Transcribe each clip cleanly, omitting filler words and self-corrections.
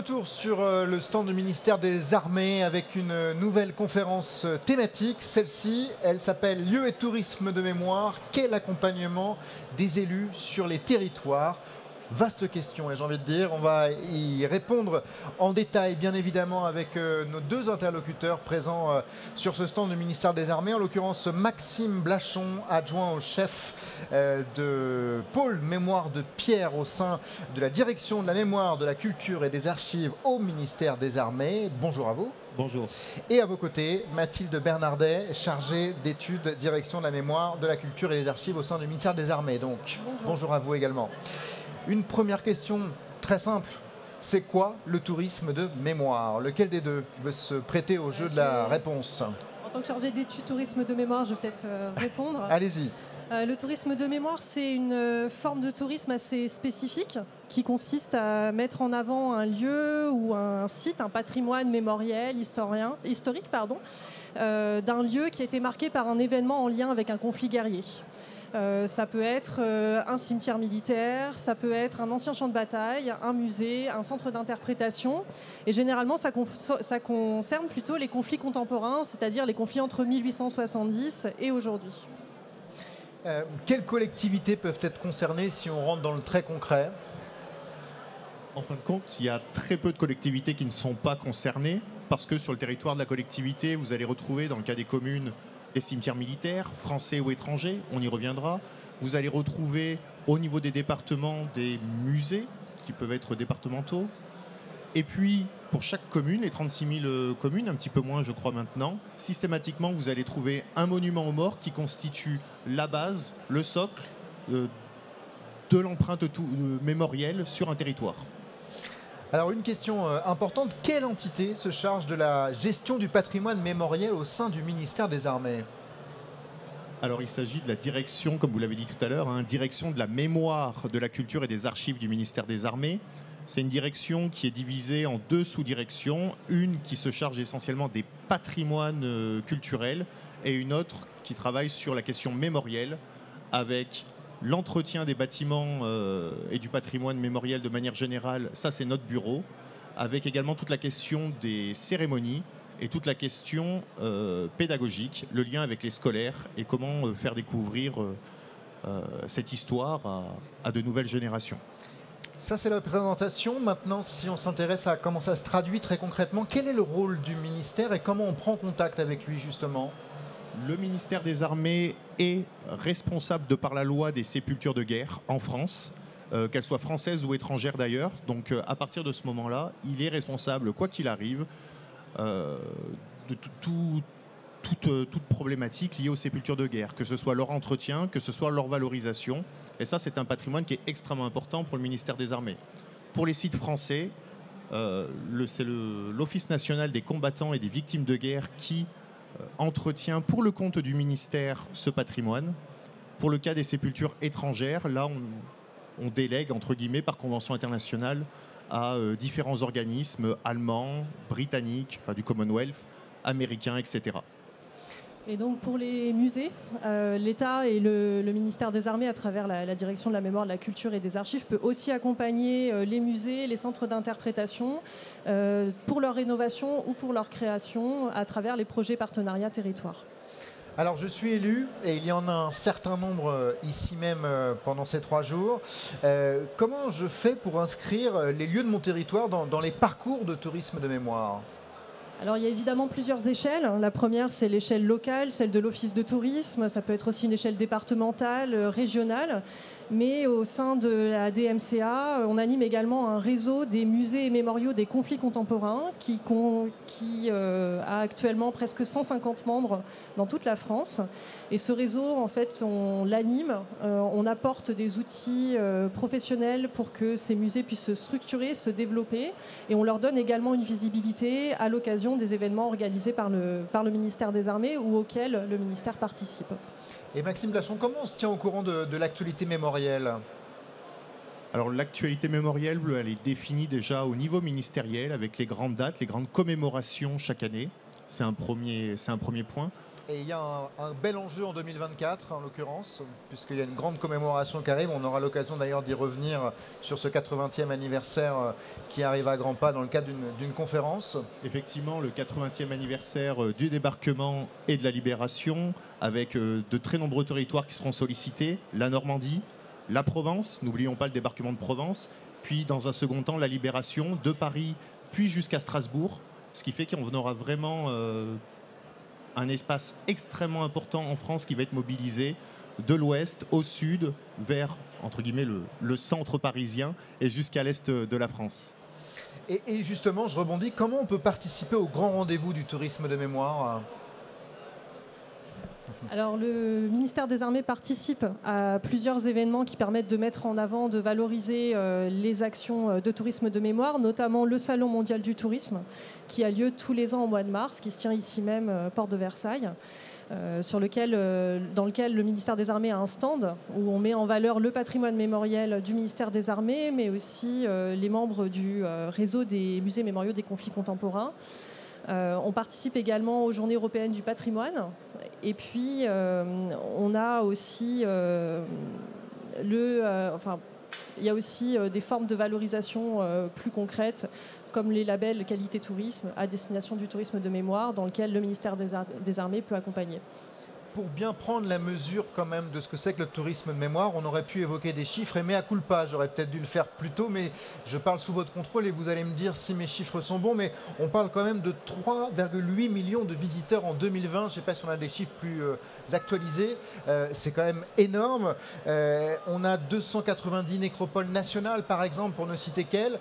retour sur le stand du ministère des Armées avec une nouvelle conférence thématique. Celle-ci, elle s'appelle Lieux et tourisme de mémoire. Quel accompagnement des élus sur les territoires? Vaste question, et j'ai envie de dire, on va y répondre en détail, bien évidemment, avec nos deux interlocuteurs présents sur ce stand du ministère des Armées, en l'occurrence Maxime Blachon, adjoint au chef de pôle mémoire de Pierre au sein de la direction de la mémoire, de la culture et des archives au ministère des Armées. Bonjour à vous. Bonjour. Et à vos côtés, Mathilde Bernardet, chargée d'études, direction de la mémoire, de la culture et des archives au sein du ministère des Armées. Donc, bonjour à vous également. Une première question très simple. C'est quoi le tourisme de mémoire? Lequel des deux veut se prêter au jeu de la réponse? En tant que chargée d'études tourisme de mémoire, je vais peut-être répondre. Allez-y. Le tourisme de mémoire, c'est une forme de tourisme assez spécifique qui consiste à mettre en avant un lieu ou un site, un patrimoine mémoriel, historique, d'un lieu qui a été marqué par un événement en lien avec un conflit guerrier. Ça peut être un cimetière militaire, ça peut être un ancien champ de bataille, un musée, un centre d'interprétation. Et généralement, ça concerne plutôt les conflits contemporains, c'est-à-dire les conflits entre 1870 et aujourd'hui. Quelles collectivités peuvent être concernées si on rentre dans le très concret? En fin de compte, il y a très peu de collectivités qui ne sont pas concernées parce que sur le territoire de la collectivité, vous allez retrouver, dans le cas des communes, des cimetières militaires, français ou étrangers, on y reviendra. Vous allez retrouver au niveau des départements des musées qui peuvent être départementaux. Et puis, pour chaque commune, les 36 000 communes, un petit peu moins je crois maintenant, systématiquement vous allez trouver un monument aux morts qui constitue la base, le socle de l'empreinte mémorielle sur un territoire. Alors une question importante, quelle entité se charge de la gestion du patrimoine mémoriel au sein du ministère des Armées? Alors il s'agit de la direction, comme vous l'avez dit tout à l'heure, direction de la mémoire, de la culture et des archives du ministère des Armées. C'est une direction qui est divisée en deux sous-directions, une qui se charge essentiellement des patrimoines culturels et une autre qui travaille sur la question mémorielle avec l'entretien des bâtiments et du patrimoine mémoriel de manière générale. Ça, c'est notre bureau, avec également toute la question des cérémonies et toute la question pédagogique, le lien avec les scolaires et comment faire découvrir cette histoire à de nouvelles générations. Ça, c'est la présentation. Maintenant, si on s'intéresse à comment ça se traduit très concrètement, quel est le rôle du ministère et comment on prend contact avec lui, justement? Le ministère des Armées est responsable de par la loi des sépultures de guerre en France, qu'elles soient françaises ou étrangères d'ailleurs. Donc à partir de ce moment-là, il est responsable, quoi qu'il arrive, de toute problématique liée aux sépultures de guerre, que ce soit leur entretien, que ce soit leur valorisation. Et ça, c'est un patrimoine qui est extrêmement important pour le ministère des Armées. Pour les sites français, c'est l'Office national des combattants et des victimes de guerre qui entretient pour le compte du ministère ce patrimoine. Pour le cas des sépultures étrangères, là, on délègue, entre guillemets, par convention internationale à différents organismes allemands, britanniques, enfin du Commonwealth, américains, etc. Et donc pour les musées, l'État et le ministère des Armées, à travers la direction de la mémoire, de la culture et des archives, peut aussi accompagner les musées, les centres d'interprétation pour leur rénovation ou pour leur création à travers les projets partenariats territoires. Alors je suis élu et il y en a un certain nombre ici même pendant ces 3 jours. Comment je fais pour inscrire les lieux de mon territoire dans les parcours de tourisme de mémoire ? Alors il y a évidemment plusieurs échelles. La première, c'est l'échelle locale, celle de l'office de tourisme. Ça peut être aussi une échelle départementale, régionale. Mais au sein de la DMCA, on anime également un réseau des musées et mémoriaux des conflits contemporains qui a actuellement presque 150 membres dans toute la France. Et ce réseau, en fait, on l'anime, on apporte des outils professionnels pour que ces musées puissent se structurer, se développer. Et on leur donne également une visibilité à l'occasion des événements organisés par le ministère des Armées ou auxquels le ministère participe. Et Maxime Blachon, comment on se tient au courant de l'actualité mémorielle ? Alors l'actualité mémorielle, elle est définie déjà au niveau ministériel avec les grandes dates, les grandes commémorations chaque année. C'est un premier point. Et il y a un bel enjeu en 2024, en l'occurrence, puisqu'il y a une grande commémoration qui arrive. On aura l'occasion d'ailleurs d'y revenir sur ce 80e anniversaire qui arrive à grands pas dans le cadre d'une conférence. Effectivement, le 80e anniversaire du débarquement et de la libération, avec de très nombreux territoires qui seront sollicités, la Normandie, la Provence, n'oublions pas le débarquement de Provence, puis dans un second temps la libération de Paris, puis jusqu'à Strasbourg, ce qui fait qu'on aura vraiment un espace extrêmement important en France qui va être mobilisé de l'ouest au sud vers, entre guillemets, le centre parisien et jusqu'à l'est de la France. Et justement, je rebondis, comment on peut participer au grand rendez-vous du tourisme de mémoire ? Alors, le ministère des Armées participe à plusieurs événements qui permettent de mettre en avant, de valoriser les actions de tourisme de mémoire, notamment le Salon mondial du tourisme, qui a lieu tous les ans au mois de mars, qui se tient ici même, porte de Versailles, dans lequel le ministère des Armées a un stand où on met en valeur le patrimoine mémoriel du ministère des Armées, mais aussi les membres du réseau des musées mémoriaux des conflits contemporains. On participe également aux Journées européennes du patrimoine. Et puis, on a aussi il y a aussi des formes de valorisation plus concrètes, comme les labels qualité tourisme à destination du tourisme de mémoire, dans lequel le ministère des Armées peut accompagner. Pour bien prendre la mesure quand même de ce que c'est que le tourisme de mémoire, on aurait pu évoquer des chiffres et mea culpa, j'aurais peut-être dû le faire plus tôt, mais je parle sous votre contrôle et vous allez me dire si mes chiffres sont bons, mais on parle quand même de 3,8 millions de visiteurs en 2020, je ne sais pas si on a des chiffres plus actualisés, c'est quand même énorme. On a 290 nécropoles nationales par exemple, pour ne citer qu'elles.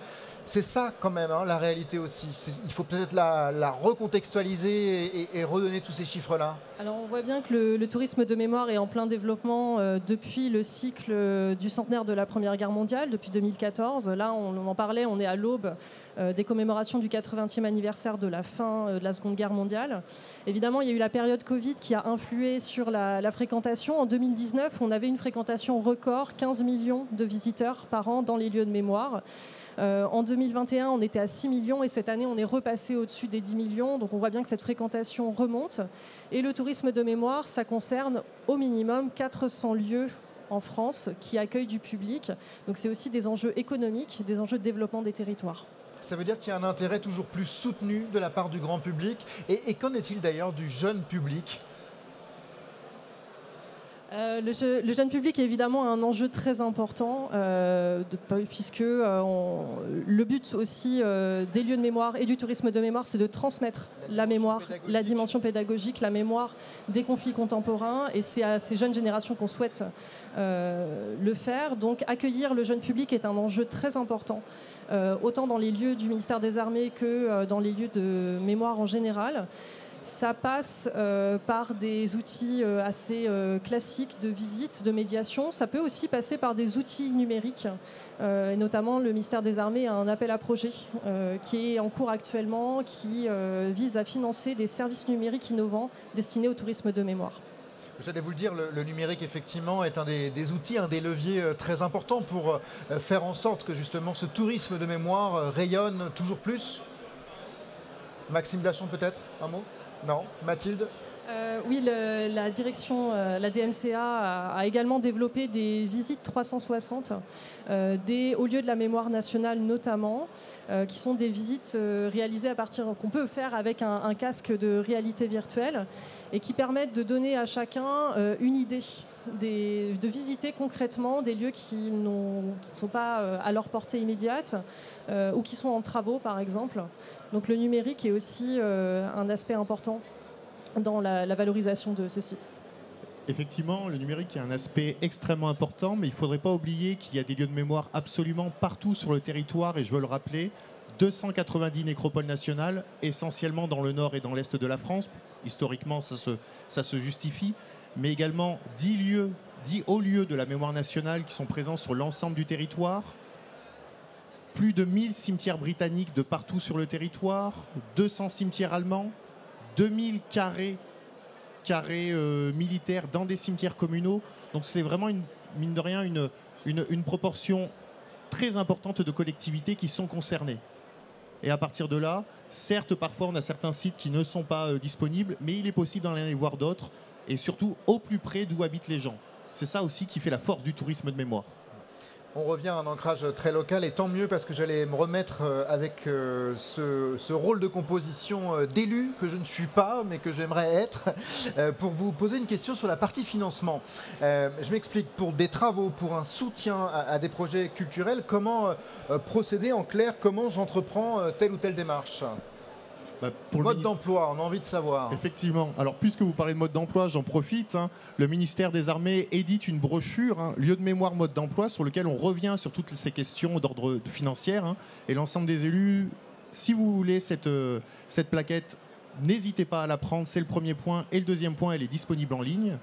C'est ça quand même, hein, la réalité aussi. Il faut peut-être la recontextualiser et redonner tous ces chiffres-là. Alors on voit bien que le tourisme de mémoire est en plein développement depuis le cycle du centenaire de la Première Guerre mondiale, depuis 2014. Là, on en parlait, on est à l'aube des commémorations du 80e anniversaire de la fin de la Seconde Guerre mondiale. Évidemment, il y a eu la période Covid qui a influé sur la fréquentation. En 2019, on avait une fréquentation record, 15 millions de visiteurs par an dans les lieux de mémoire. En 2021, on était à 6 millions et cette année, on est repassé au-dessus des 10 millions. Donc on voit bien que cette fréquentation remonte. Et le tourisme de mémoire, ça concerne au minimum 400 lieux en France qui accueillent du public. Donc c'est aussi des enjeux économiques, des enjeux de développement des territoires. Ça veut dire qu'il y a un intérêt toujours plus soutenu de la part du grand public. Et qu'en est-il d'ailleurs du jeune public ? Le jeune public est évidemment un enjeu très important puisque le but aussi des lieux de mémoire et du tourisme de mémoire, c'est de transmettre la mémoire, la dimension pédagogique, la mémoire des conflits contemporains, et c'est à ces jeunes générations qu'on souhaite le faire. Donc accueillir le jeune public est un enjeu très important, autant dans les lieux du ministère des Armées que dans les lieux de mémoire en général. Ça passe par des outils assez classiques de visite, de médiation. Ça peut aussi passer par des outils numériques. Et notamment, le ministère des Armées a un appel à projet qui est en cours actuellement, qui vise à financer des services numériques innovants destinés au tourisme de mémoire. J'allais vous le dire, le numérique, effectivement, est un des outils, un des leviers très importants pour faire en sorte que, justement, ce tourisme de mémoire rayonne toujours plus. Maxime Blachon, peut-être, un mot ? Non, Mathilde ? Oui, la direction, la DMCA a également développé des visites 360 au lieu de la mémoire nationale notamment, qui sont des visites réalisées qu'on peut faire avec un casque de réalité virtuelle et qui permettent de donner à chacun une idée. De visiter concrètement des lieux qui ne sont pas à leur portée immédiate ou qui sont en travaux par exemple. Donc le numérique est aussi un aspect important dans la valorisation de ces sites. Effectivement, le numérique est un aspect extrêmement important, mais il ne faudrait pas oublier qu'il y a des lieux de mémoire absolument partout sur le territoire, et je veux le rappeler, 290 nécropoles nationales, essentiellement dans le nord et dans l'est de la France. Historiquement, ça se justifie. Mais également 10 hauts lieux de la mémoire nationale qui sont présents sur l'ensemble du territoire, plus de 1000 cimetières britanniques de partout sur le territoire, 200 cimetières allemands, 2000 carrés militaires dans des cimetières communaux. Donc c'est vraiment, mine de rien, une proportion très importante de collectivités qui sont concernées. Et à partir de là, certes, parfois, on a certains sites qui ne sont pas disponibles, mais il est possible d'en aller voir d'autres, et surtout au plus près d'où habitent les gens. C'est ça aussi qui fait la force du tourisme de mémoire. On revient à un ancrage très local et tant mieux parce que j'allais me remettre avec ce rôle de composition d'élu que je ne suis pas mais que j'aimerais être pour vous poser une question sur la partie financement. Je m'explique, pour des travaux, pour un soutien à des projets culturels, comment procéder en clair, comment j'entreprends telle ou telle démarche? Pour mode d'emploi, on a envie de savoir. Effectivement. Alors, puisque vous parlez de mode d'emploi, j'en profite. Le ministère des Armées édite une brochure, lieu de mémoire mode d'emploi, sur lequel on revient sur toutes ces questions d'ordre financier. Et l'ensemble des élus, si vous voulez cette plaquette, n'hésitez pas à la prendre. C'est le premier point. Et le deuxième point, elle est disponible en ligne.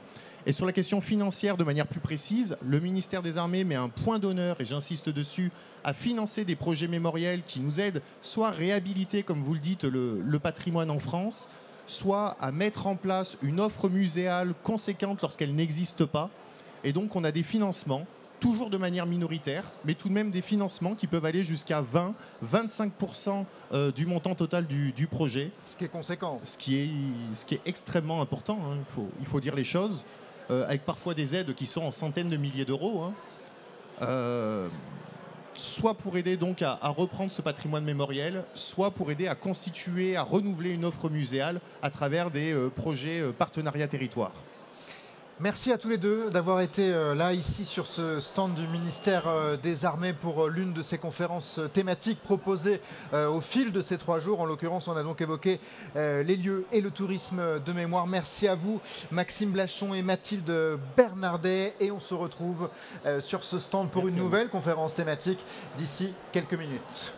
Et sur la question financière, de manière plus précise, le ministère des Armées met un point d'honneur, et j'insiste dessus, à financer des projets mémoriels qui nous aident soit à réhabiliter, comme vous le dites, le patrimoine en France, soit à mettre en place une offre muséale conséquente lorsqu'elle n'existe pas. Et donc on a des financements, toujours de manière minoritaire, mais tout de même des financements qui peuvent aller jusqu'à 20-25% du montant total du projet. Ce qui est conséquent. Ce qui est extrêmement important, il faut dire les choses. Avec parfois des aides qui sont en centaines de milliers d'euros, soit pour aider donc à reprendre ce patrimoine mémoriel, soit pour aider à constituer, à renouveler une offre muséale à travers des projets partenariat territoire. Merci à tous les deux d'avoir été là, ici, sur ce stand du ministère des Armées pour l'une de ces conférences thématiques proposées au fil de ces 3 jours. En l'occurrence, on a donc évoqué les lieux et le tourisme de mémoire. Merci à vous, Maxime Blachon et Mathilde Bernardet. Et on se retrouve sur ce stand pour une nouvelle conférence thématique d'ici quelques minutes.